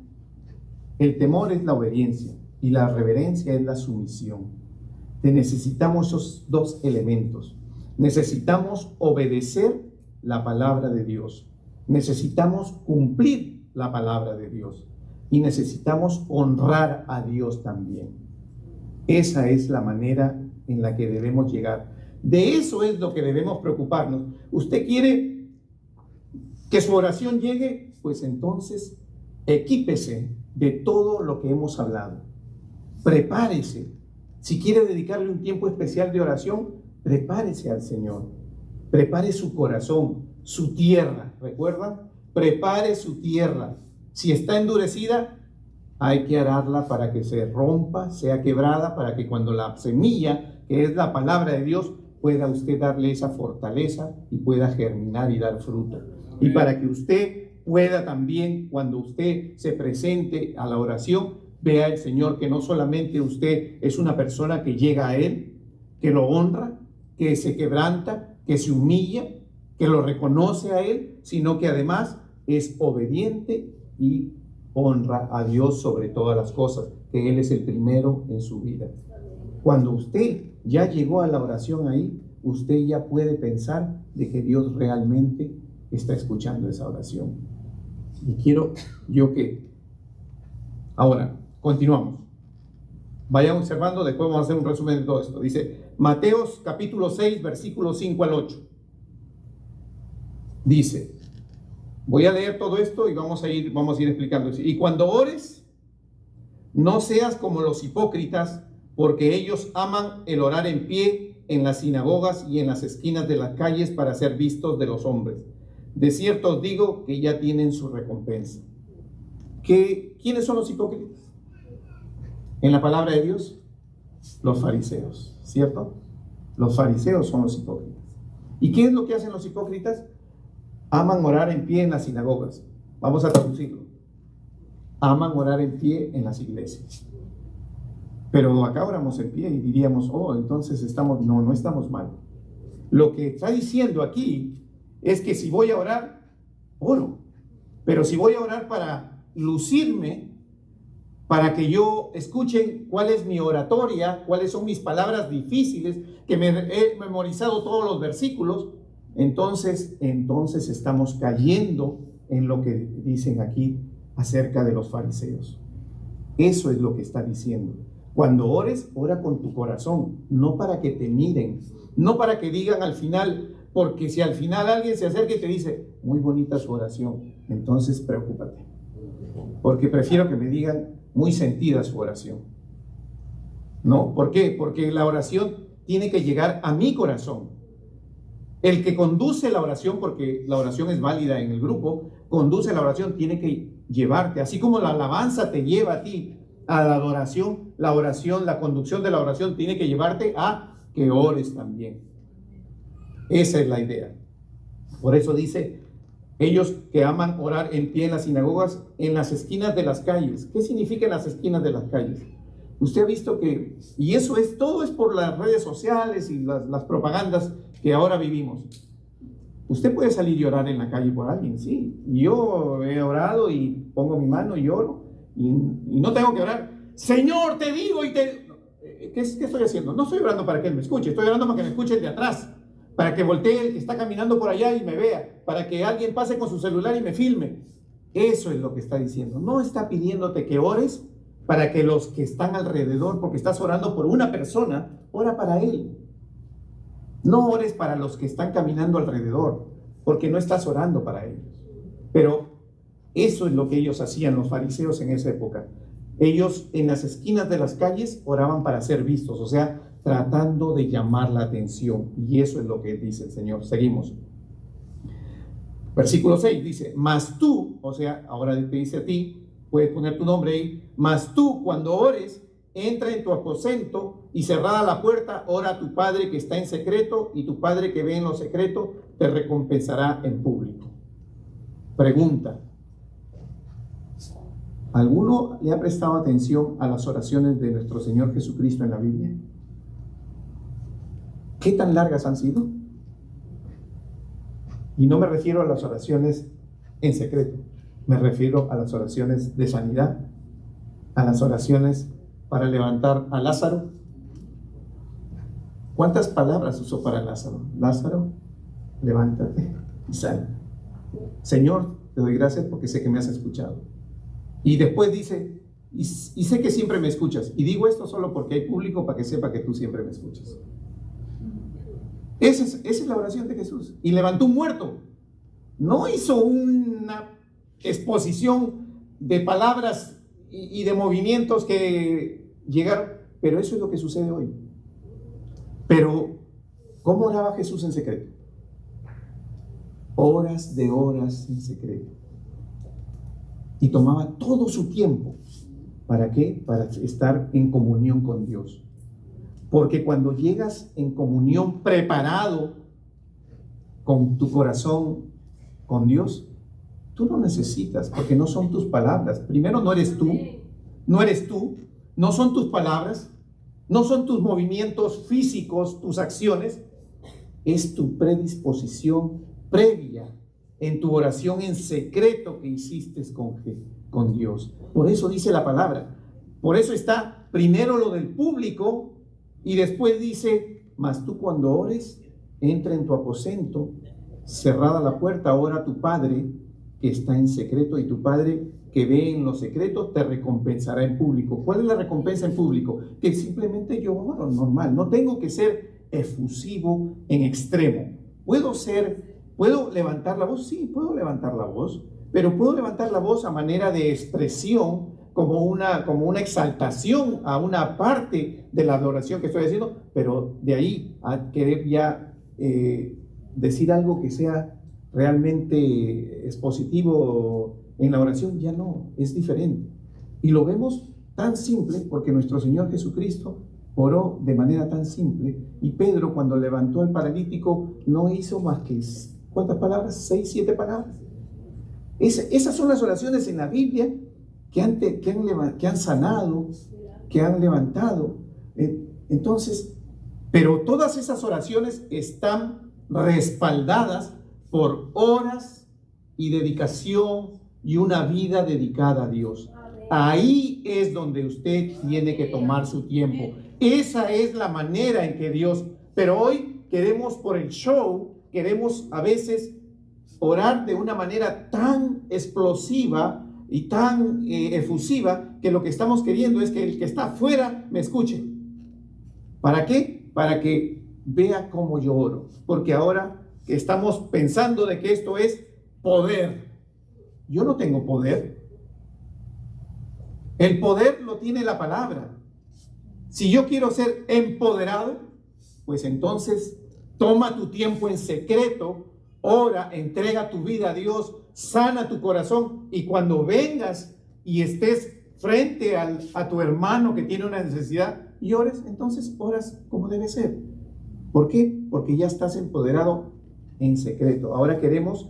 El temor es la obediencia y la reverencia es la sumisión. Necesitamos esos dos elementos. Necesitamos obedecer la palabra de Dios. Necesitamos cumplir la palabra de Dios. Y necesitamos honrar a Dios también. Esa es la manera en la que debemos llegar. De eso es lo que debemos preocuparnos. ¿Usted quiere que su oración llegue? Pues entonces equípese de todo lo que hemos hablado. Prepárese. Si quiere dedicarle un tiempo especial de oración, prepárese al Señor. Prepare su corazón, su tierra. ¿Recuerdan? Prepare su tierra. Si está endurecida, hay que ararla para que se rompa, sea quebrada, para que cuando la semilla, que es la palabra de Dios, pueda usted darle esa fortaleza y pueda germinar y dar fruto. Y para que usted pueda también, cuando usted se presente a la oración, vea el Señor que no solamente usted es una persona que llega a Él, que lo honra, que se quebranta, que se humilla, que lo reconoce a Él, sino que además es obediente y honra a Dios sobre todas las cosas, que Él es el primero en su vida. Cuando usted ya llegó a la oración ahí, usted ya puede pensar de que Dios realmente está escuchando esa oración. Y quiero yo que... Ahora, continuamos. Vayan observando, después vamos a hacer un resumen de todo esto. Dice, Mateos capítulo 6, versículos 5 al 8. Dice, voy a leer todo esto y vamos a ir explicando. Y cuando ores, no seas como los hipócritas, porque ellos aman el orar en pie en las sinagogas y en las esquinas de las calles para ser vistos de los hombres. De cierto os digo que ya tienen su recompensa. ¿Quiénes son los hipócritas? En la palabra de Dios, los fariseos, ¿cierto? Los fariseos son los hipócritas. ¿Y qué es lo que hacen los hipócritas? Aman orar en pie en las sinagogas. Vamos a traducirlo. Aman orar en pie en las iglesias. Pero acá oramos en pie y diríamos, oh, entonces no estamos mal. Lo que está diciendo aquí es que si voy a orar, oro. Pero si voy a orar para lucirme, para que yo escuchen cuál es mi oratoria, cuáles son mis palabras difíciles, que me he memorizado todos los versículos, entonces estamos cayendo en lo que dicen aquí acerca de los fariseos. Eso es lo que está diciendo. Cuando ores, ora con tu corazón, no para que te miren, no para que digan al final, porque si al final alguien se acerca y te dice, muy bonita su oración, entonces preocúpate, porque prefiero que me digan, muy sentida su oración. ¿No? ¿Por qué? Porque la oración tiene que llegar a mi corazón. El que conduce la oración, porque la oración es válida en el grupo, conduce la oración, tiene que llevarte, así como la alabanza te lleva a ti a la adoración, la conducción de la oración tiene que llevarte a que ores también. Esa es la idea. Por eso dice, ellos que aman orar en pie en las sinagogas, en las esquinas de las calles. ¿Qué significa en las esquinas de las calles? Usted ha visto que, y todo es por las redes sociales y las propagandas que ahora vivimos. Usted puede salir y orar en la calle por alguien, sí. Yo he orado y pongo mi mano y oro. Y no tengo que orar, Señor, te digo y te... ¿Qué estoy haciendo? No estoy orando para que Él me escuche, estoy orando para que me escuche el de atrás, para que voltee el que está caminando por allá y me vea, para que alguien pase con su celular y me filme. Eso es lo que está diciendo. No está pidiéndote que ores para que los que están alrededor, porque estás orando por una persona, ora para Él. No ores para los que están caminando alrededor, porque no estás orando para ellos. Pero eso es lo que ellos hacían, los fariseos en esa época. Ellos en las esquinas de las calles oraban para ser vistos, o sea, tratando de llamar la atención. Y eso es lo que dice el Señor. Seguimos. Versículo 6 dice, mas tú, o sea, ahora te dice a ti, puedes poner tu nombre ahí, mas tú cuando ores, entra en tu aposento y cerrada la puerta, ora a tu Padre que está en secreto, y tu Padre que ve en lo secreto te recompensará en público. Pregunta. ¿Alguno le ha prestado atención a las oraciones de nuestro Señor Jesucristo en la Biblia? ¿Qué tan largas han sido? Y no me refiero a las oraciones en secreto, me refiero a las oraciones de sanidad, a las oraciones para levantar a Lázaro. ¿Cuántas palabras usó para Lázaro? Lázaro, levántate y sal. Señor, te doy gracias porque sé que me has escuchado. Y después dice, y sé que siempre me escuchas. Y digo esto solo porque hay público para que sepa que tú siempre me escuchas. Esa es la oración de Jesús. Y levantó un muerto. No hizo una exposición de palabras y de movimientos que llegaron. Pero eso es lo que sucede hoy. Pero, ¿cómo oraba Jesús en secreto? Horas de horas en secreto. Y tomaba todo su tiempo ¿Para qué? Para estar en comunión con Dios. Porque cuando llegas en comunión preparado con tu corazón con Dios, tú no necesitas, porque no son tus palabras. Primero, no eres tú, no son tus palabras, no son tus movimientos físicos, tus acciones, es tu predisposición previa en tu oración en secreto que hiciste con Dios. Por eso dice la palabra, por eso está primero lo del público y después dice, mas tú cuando ores, entra en tu aposento, cerrada la puerta, ora a tu Padre que está en secreto, y tu Padre que ve en lo secreto te recompensará en público. ¿Cuál es la recompensa en público? Que simplemente yo oro normal, no tengo que ser efusivo en extremo. ¿Puedo levantar la voz? Sí, puedo levantar la voz, pero puedo levantar la voz a manera de expresión, como una exaltación a una parte de la adoración que estoy haciendo, pero de ahí a querer ya decir algo que sea realmente expositivo en la oración, ya no, es diferente. Y lo vemos tan simple porque nuestro Señor Jesucristo oró de manera tan simple, y Pedro, cuando levantó al paralítico, no hizo más que, ¿cuántas palabras? 6, 7 palabras. Esas son las oraciones en la Biblia que han sanado, que han levantado. Entonces, pero todas esas oraciones están respaldadas por horas y dedicación y una vida dedicada a Dios. Ahí es donde usted tiene que tomar su tiempo. Esa es la manera en que Dios... Pero hoy queremos, por el show, queremos a veces orar de una manera tan explosiva y tan efusiva, que lo que estamos queriendo es que el que está afuera me escuche. ¿Para qué? Para que vea cómo yo oro. Porque ahora que estamos pensando de que esto es poder. Yo no tengo poder. El poder lo tiene la palabra. Si yo quiero ser empoderado, pues entonces toma tu tiempo en secreto, ora, entrega tu vida a Dios, sana tu corazón, y cuando vengas y estés frente a tu hermano que tiene una necesidad y ores, entonces oras como debe ser. ¿Por qué? Porque ya estás empoderado en secreto. Ahora creemos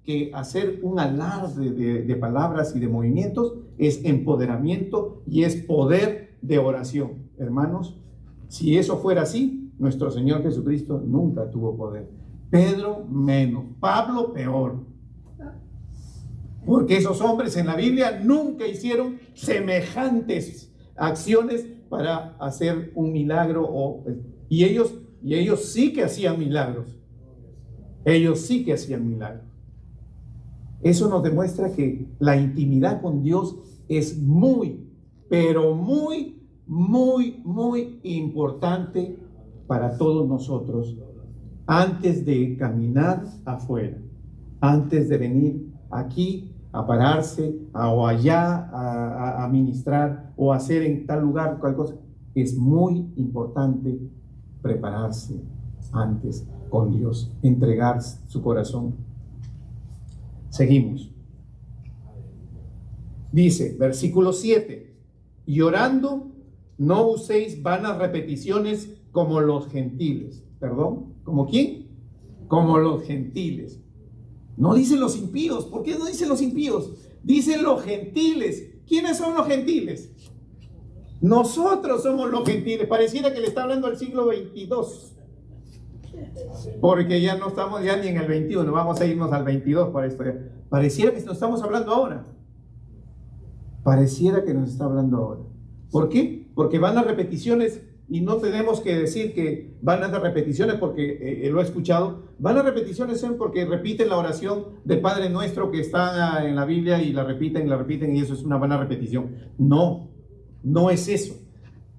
que hacer un alarde de palabras y de movimientos es empoderamiento y es poder de oración. Hermanos, si eso fuera así, nuestro Señor Jesucristo nunca tuvo poder. Pedro menos, Pablo peor. Porque esos hombres en la Biblia nunca hicieron semejantes acciones para hacer un milagro. Y ellos sí que hacían milagros. Ellos sí que hacían milagros. Eso nos demuestra que la intimidad con Dios es muy, pero muy, muy, muy importante para todos nosotros antes de caminar afuera, antes de venir aquí a pararse o allá a ministrar o hacer en tal lugar cual cosa. Es muy importante prepararse antes con Dios, entregar su corazón. Seguimos. Dice, versículo 7, y orando, no uséis vanas repeticiones como los gentiles. ¿Perdón? ¿Como quién? Como los gentiles. No dicen los impíos. ¿Por qué no dicen los impíos? Dicen los gentiles. ¿Quiénes son los gentiles? Nosotros somos los gentiles. Pareciera que le está hablando al siglo 22. Porque ya no estamos ya ni en el 21. Vamos a irnos al 22 para esto. Pareciera que nos estamos hablando ahora. Pareciera que nos está hablando ahora. ¿Por qué? Porque van a repeticiones. Y no tenemos que decir que van a dar repeticiones porque lo he escuchado. Van a repeticiones porque repiten la oración del Padre Nuestro que está en la Biblia y la repiten y eso es una vana repetición. No, no es eso.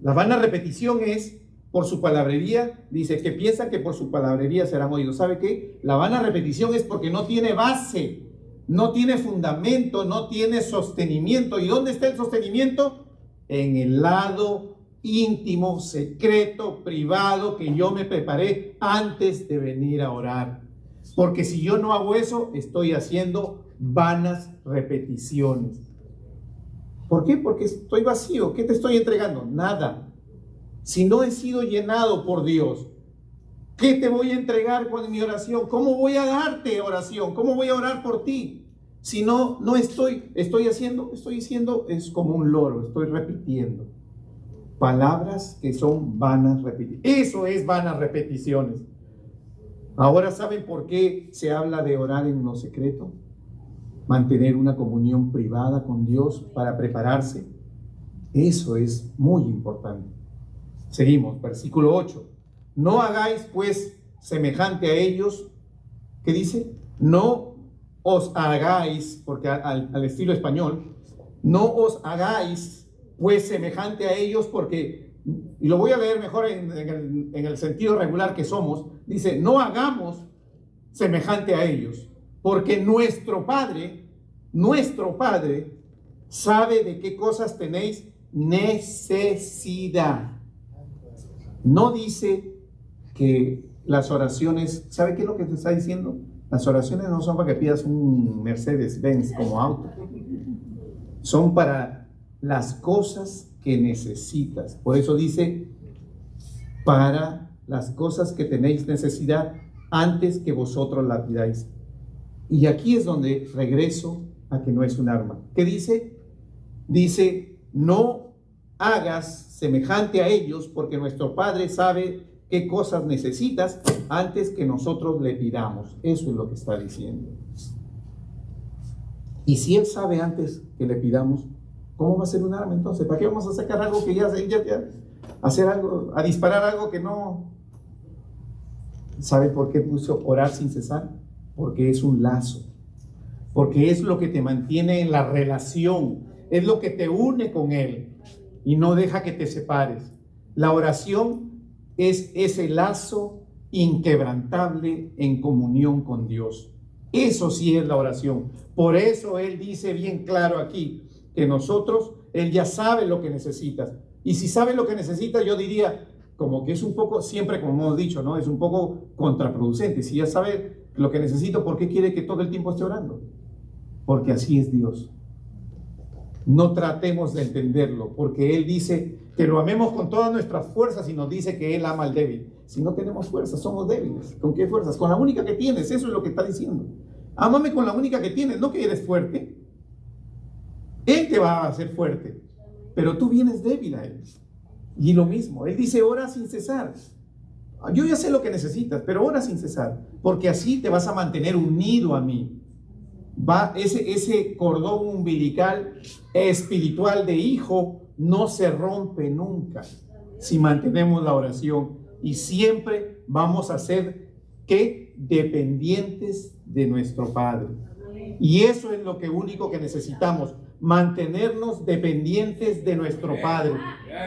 La vana repetición es por su palabrería. Dice que piensan que por su palabrería serán oídos. ¿Sabe qué? La vana repetición es porque no tiene base, no tiene fundamento, no tiene sostenimiento. ¿Y dónde está el sostenimiento? En el lado íntimo, secreto, privado que yo me preparé antes de venir a orar. Porque si yo no hago eso, estoy haciendo vanas repeticiones. ¿Por qué? Porque estoy vacío. ¿Qué te estoy entregando? Nada. Si no he sido llenado por Dios, ¿qué te voy a entregar con mi oración? ¿Cómo voy a darte oración? ¿Cómo voy a orar por ti? Si no estoy diciendo, es como un loro, estoy repitiendo palabras que son vanas repeticiones. Eso es vanas repeticiones. Ahora, ¿saben por qué se habla de orar en lo secreto? Mantener una comunión privada con Dios para prepararse. Eso es muy importante. Seguimos, versículo 8. No hagáis pues semejante a ellos. ¿Qué dice? No os hagáis, porque al estilo español, no os hagáis pues semejante a ellos, porque, y lo voy a leer mejor en el sentido regular que somos, dice, no hagamos semejante a ellos, porque nuestro Padre sabe de qué cosas tenéis necesidad. No dice que las oraciones, ¿sabe qué es lo que te está diciendo? Las oraciones no son para que pidas un Mercedes-Benz como auto, son para las cosas que necesitas. Por eso dice, para las cosas que tenéis necesidad antes que vosotros la pidáis. Y aquí es donde regreso a que no es un arma. ¿Qué dice? Dice, no hagas semejante a ellos, porque nuestro Padre sabe qué cosas necesitas antes que nosotros le pidamos. Eso es lo que está diciendo. Y si Él sabe antes que le pidamos, ¿cómo va a ser un arma entonces? ¿Para qué vamos a sacar algo que ya hacer algo, a disparar algo que no? ¿Sabe por qué puso orar sin cesar? Porque es un lazo, porque es lo que te mantiene en la relación, es lo que te une con Él y no deja que te separes. La oración es ese lazo inquebrantable en comunión con Dios. Eso sí es la oración. Por eso Él dice bien claro aquí que nosotros, Él ya sabe lo que necesitas. Y si sabe lo que necesitas, yo diría, como que es un poco, siempre como hemos dicho, ¿no? Es un poco contraproducente. Si ya sabe lo que necesito, ¿por qué quiere que todo el tiempo esté orando? Porque así es Dios. No tratemos de entenderlo, porque Él dice que lo amemos con todas nuestras fuerzas y nos dice que Él ama al débil. Si no tenemos fuerzas, somos débiles. ¿Con qué fuerzas? Con la única que tienes, eso es lo que está diciendo. Ámame con la única que tienes, no que eres fuerte. Él te va a hacer fuerte, pero tú vienes débil a Él. Y lo mismo, Él dice, ora sin cesar. Yo ya sé lo que necesitas, pero ora sin cesar, porque así te vas a mantener unido a mí. Va ese cordón umbilical espiritual de hijo no se rompe nunca si mantenemos la oración, y siempre vamos a ser ¿qué? Dependientes de nuestro Padre. Y eso es lo único que necesitamos, mantenernos dependientes de nuestro Padre.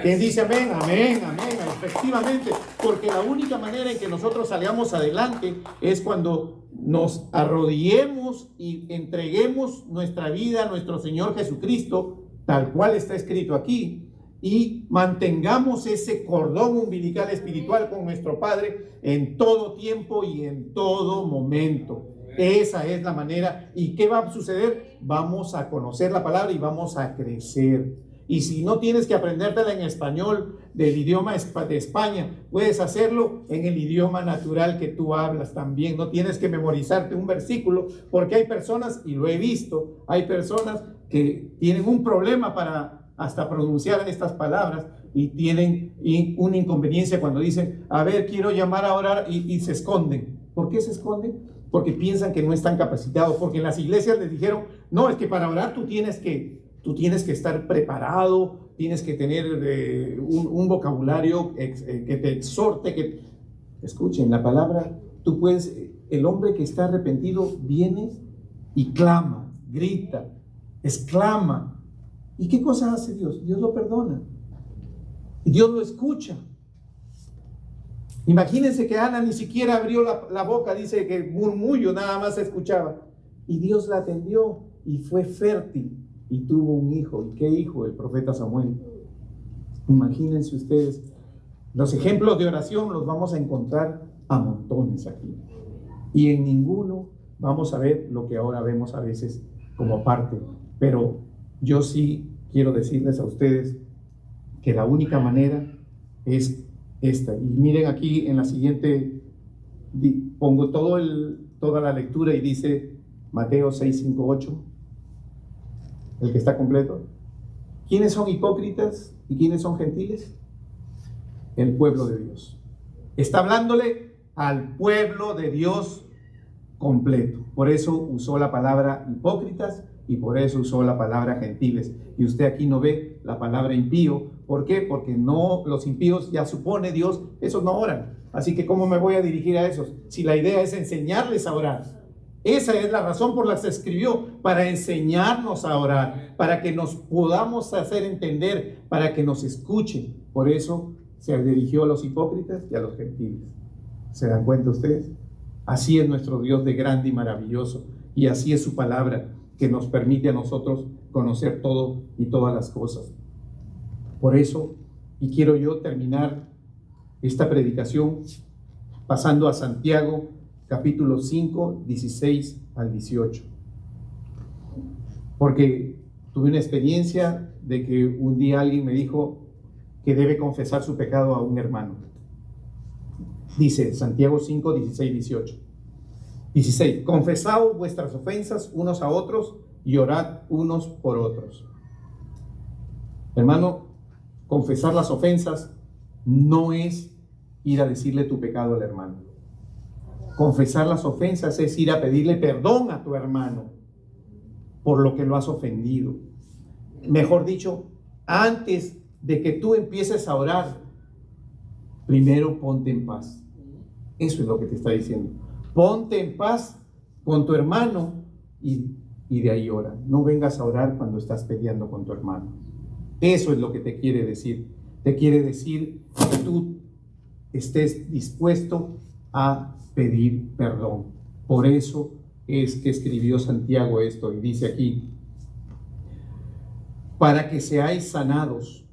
¿Quién dice amén? Amén, amén, efectivamente, porque la única manera en que nosotros salgamos adelante es cuando nos arrodillemos y entreguemos nuestra vida a nuestro Señor Jesucristo, tal cual está escrito aquí, y mantengamos ese cordón umbilical espiritual con nuestro Padre en todo tiempo y en todo momento. Esa es la manera. ¿Y qué va a suceder? Vamos a conocer la palabra y vamos a crecer. Y si no tienes que aprendértela en español del idioma de España, puedes hacerlo en el idioma natural que tú hablas también. No tienes que memorizarte un versículo, porque hay personas, y lo he visto, hay personas que tienen un problema para hasta pronunciar estas palabras y tienen una inconveniencia cuando dicen, a ver, quiero llamar a orar, y se esconden. ¿Por qué se esconden? Porque piensan que no están capacitados, porque en las iglesias les dijeron, no, es que para orar tú tienes que estar preparado, tienes que tener un vocabulario que te exhorte, escuchen la palabra, tú puedes, el hombre que está arrepentido viene y clama, grita, exclama. ¿Y qué cosa hace Dios? Dios lo perdona. Y Dios lo escucha. Imagínense que Ana ni siquiera abrió la boca, dice que murmullo nada más se escuchaba. Y Dios la atendió y fue fértil y tuvo un hijo. ¿Y qué hijo? El profeta Samuel. Imagínense ustedes, los ejemplos de oración los vamos a encontrar a montones aquí. Y en ninguno vamos a ver lo que ahora vemos a veces como parte. Pero yo sí quiero decirles a ustedes que la única manera es esta. Y miren aquí en la siguiente, pongo toda la lectura y dice Mateo 6, 5, 8, el que está completo. ¿Quiénes son hipócritas y quiénes son gentiles? El pueblo de Dios. Está hablándole al pueblo de Dios completo. Por eso usó la palabra hipócritas y por eso usó la palabra gentiles. Y usted aquí no ve la palabra impío. ¿Por qué? Porque no, los impíos, ya supone Dios, esos no oran. Así que ¿cómo me voy a dirigir a esos? Si la idea es enseñarles a orar. Esa es la razón por la que se escribió, para enseñarnos a orar, para que nos podamos hacer entender, para que nos escuchen. Por eso se dirigió a los hipócritas y a los gentiles. ¿Se dan cuenta ustedes? Así es nuestro Dios de grande y maravilloso, y así es su palabra, que nos permite a nosotros conocer todo y todas las cosas. Por eso, y quiero yo terminar esta predicación pasando a Santiago, capítulo 5, 16 al 18. Porque tuve una experiencia de que un día alguien me dijo que debe confesar su pecado a un hermano. Dice Santiago 5, 16, 18. 16. Confesaos vuestras ofensas unos a otros y orad unos por otros. Hermano, confesar las ofensas no es ir a decirle tu pecado al hermano. Confesar las ofensas es ir a pedirle perdón a tu hermano por lo que lo has ofendido. Mejor dicho, antes de que tú empieces a orar, primero ponte en paz. Eso es lo que te está diciendo. Ponte en paz con tu hermano y de ahí ora. No vengas a orar cuando estás peleando con tu hermano. Eso es lo que te quiere decir. Te quiere decir que tú estés dispuesto a pedir perdón. Por eso es que escribió Santiago esto y dice aquí: para que seáis sanados.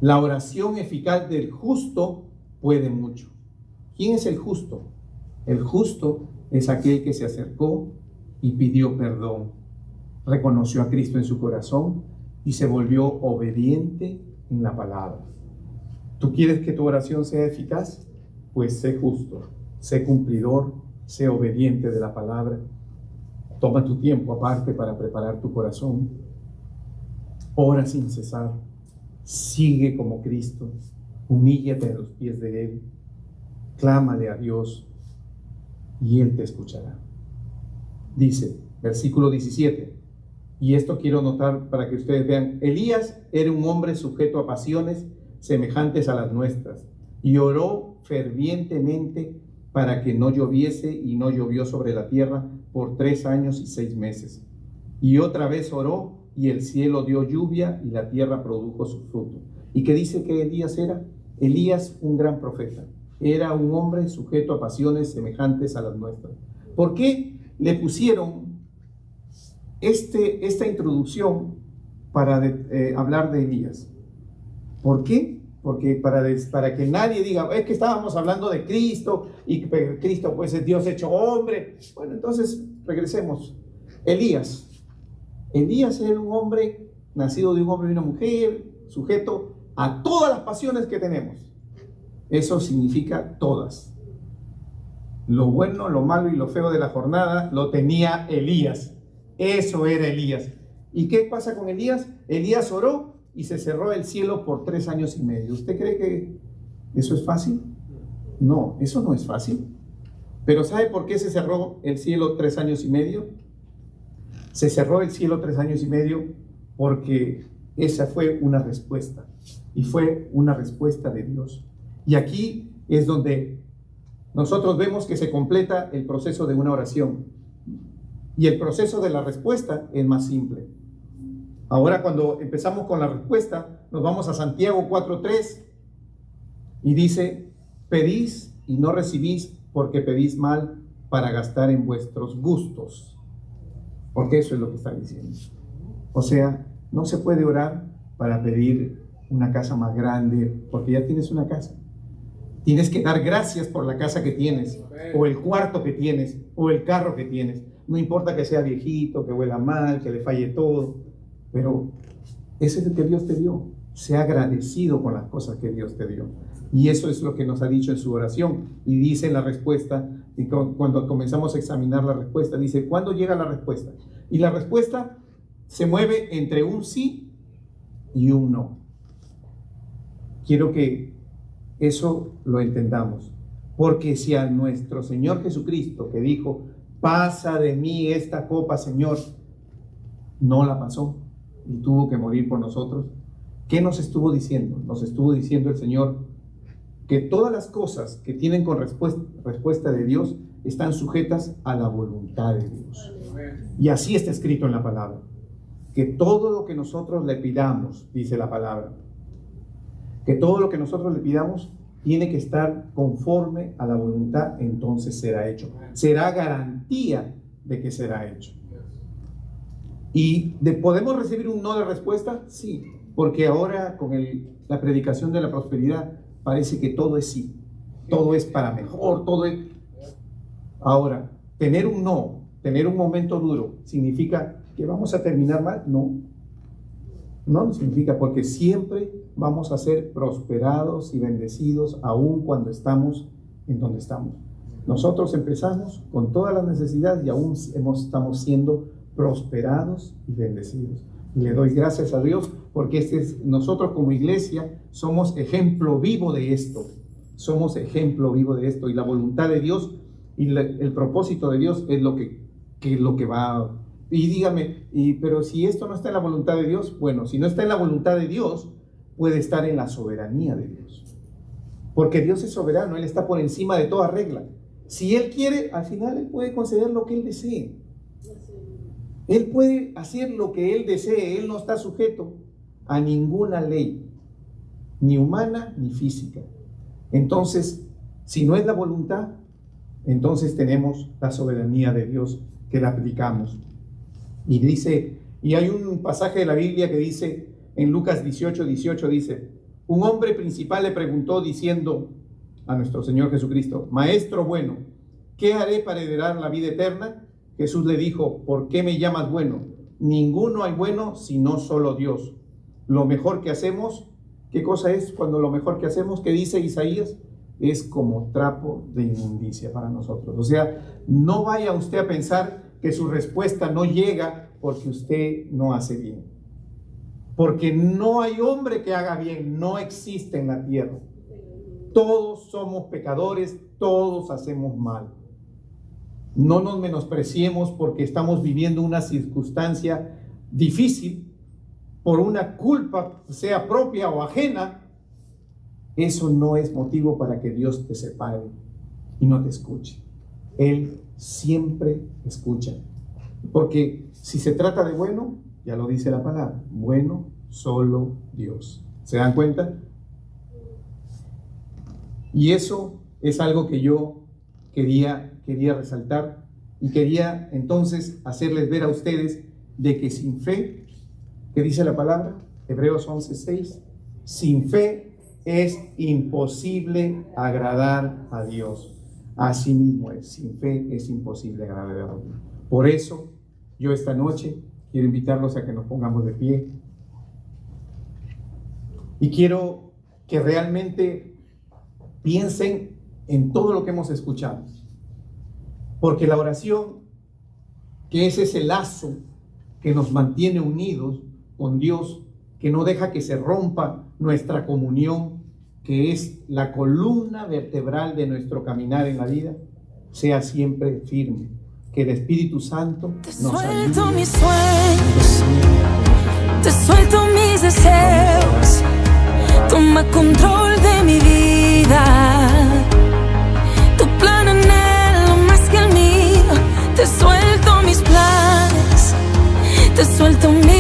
La oración eficaz del justo puede mucho. ¿Quién es el justo? El justo es aquel que se acercó y pidió perdón, reconoció a Cristo en su corazón y se volvió obediente en la palabra. ¿Tú quieres que tu oración sea eficaz? Pues sé justo, sé cumplidor, sé obediente de la palabra. Toma tu tiempo aparte para preparar tu corazón. Ora sin cesar. Sigue como Cristo. Humíllate a los pies de Él. Clámale a Dios y Él te escuchará. Dice, versículo 17, y esto quiero notar para que ustedes vean: Elías era un hombre sujeto a pasiones semejantes a las nuestras, y oró fervientemente para que no lloviese, y no llovió sobre la tierra por 3 años y 6 meses. Y otra vez oró, y el cielo dio lluvia, y la tierra produjo su fruto. ¿Y qué dice que Elías era? Elías, un gran profeta. Era un hombre sujeto a pasiones semejantes a las nuestras. ¿Por qué le pusieron esta introducción para hablar de Elías? ¿Por qué? Porque para que nadie diga, es que estábamos hablando de Cristo, y que Cristo pues es Dios hecho hombre. Bueno, entonces regresemos. Elías era un hombre nacido de un hombre y una mujer, sujeto a todas las pasiones que tenemos. Eso significa todas. Lo bueno, lo malo y lo feo de la jornada lo tenía Elías. Eso era Elías. ¿Y qué pasa con Elías? Elías oró y se cerró el cielo por 3 años y medio. ¿Usted cree que eso es fácil? No, eso no es fácil. Pero ¿sabe por qué se cerró el cielo 3 años y medio? Se cerró el cielo 3 años y medio porque esa fue una respuesta. Y fue una respuesta de Dios. Y aquí es donde nosotros vemos que se completa el proceso de una oración. Y el proceso de la respuesta es más simple. Ahora, cuando empezamos con la respuesta, nos vamos a Santiago 4:3 y dice: pedís y no recibís porque pedís mal para gastar en vuestros gustos. Porque eso es lo que está diciendo. O sea, no se puede orar para pedir una casa más grande porque ya tienes una casa. Tienes que dar gracias por la casa que tienes, o el cuarto que tienes, o el carro que tienes. No importa que sea viejito, que huela mal, que le falle todo. pero ese es el que Dios te dio. Sea agradecido con las cosas que Dios te dio. Y eso es lo que nos ha dicho en su oración. Y dice en la respuesta, y cuando comenzamos a examinar la respuesta, dice, ¿cuándo llega la respuesta? Y la respuesta se mueve entre un sí y un no. Quiero que eso lo entendamos. Porque si a nuestro Señor Jesucristo, que dijo, pasa de mí esta copa, Señor, no la pasó y tuvo que morir por nosotros, ¿qué nos estuvo diciendo? Nos estuvo diciendo el Señor que todas las cosas que tienen con respuesta de Dios están sujetas a la voluntad de Dios. Y así está escrito en la palabra, que todo lo que nosotros le pidamos, dice la palabra, que todo lo que nosotros le pidamos tiene que estar conforme a la voluntad, entonces será hecho. Será garantía de que será hecho. ¿Y podemos recibir un no de respuesta? Sí, porque ahora con la predicación de la prosperidad parece que todo es sí, todo es para mejor, todo es... Ahora, tener un no, tener un momento duro, ¿significa que vamos a terminar mal? No, no significa, porque siempre vamos a ser prosperados y bendecidos aún cuando estamos en donde estamos. Nosotros empezamos con todas las necesidades y aún estamos siendo prosperados y bendecidos. Y le doy gracias a Dios porque nosotros como iglesia somos ejemplo vivo de esto. Somos ejemplo vivo de esto. Y la voluntad de Dios y el propósito de Dios es lo que va. Y dígame, pero si esto no está en la voluntad de Dios, bueno, si no está en la voluntad de Dios, puede estar en la soberanía de Dios. Porque Dios es soberano, Él está por encima de toda regla. Si Él quiere, al final Él puede conceder lo que Él desee. Él puede hacer lo que Él desee. Él no está sujeto a ninguna ley, ni humana ni física. Entonces, si no es la voluntad, entonces tenemos la soberanía de Dios que la aplicamos. Y dice, y hay un pasaje de la Biblia que dice, en Lucas 18:18 dice, un hombre principal le preguntó diciendo a nuestro Señor Jesucristo, Maestro bueno, ¿qué haré para heredar la vida eterna? Jesús le dijo, ¿por qué me llamas bueno? Ninguno hay bueno sino solo Dios. Lo mejor que hacemos, ¿qué cosa es cuando lo mejor que hacemos? ¿Qué dice Isaías? Es como trapo de inmundicia para nosotros. O sea, no vaya usted a pensar que su respuesta no llega porque usted no hace bien. Porque no hay hombre que haga bien, no existe en la tierra. Todos somos pecadores, todos hacemos mal. No nos menospreciemos porque estamos viviendo una circunstancia difícil por una culpa, sea propia o ajena. Eso no es motivo para que Dios te separe y no te escuche. Él siempre escucha. Porque si se trata de bueno, ya lo dice la palabra, bueno solo Dios. ¿Se dan cuenta? Y eso es algo que yo quería resaltar y quería entonces hacerles ver a ustedes de que sin fe, ¿qué dice la palabra? Hebreos 11:6, sin fe es imposible agradar a Dios. Así mismo es, sin fe es imposible agradar a Dios. Por eso, yo esta noche quiero invitarlos a que nos pongamos de pie y quiero que realmente piensen en todo lo que hemos escuchado. Porque la oración, que es ese lazo que nos mantiene unidos con Dios, que no deja que se rompa nuestra comunión, que es la columna vertebral de nuestro caminar en la vida, sea siempre firme. Que el Espíritu Santo nos ayude. Te suelto mis sueños, te suelto mis deseos, toma control de mi vida. Tu plan anhelo más que el mío, te suelto mis planes, te suelto mi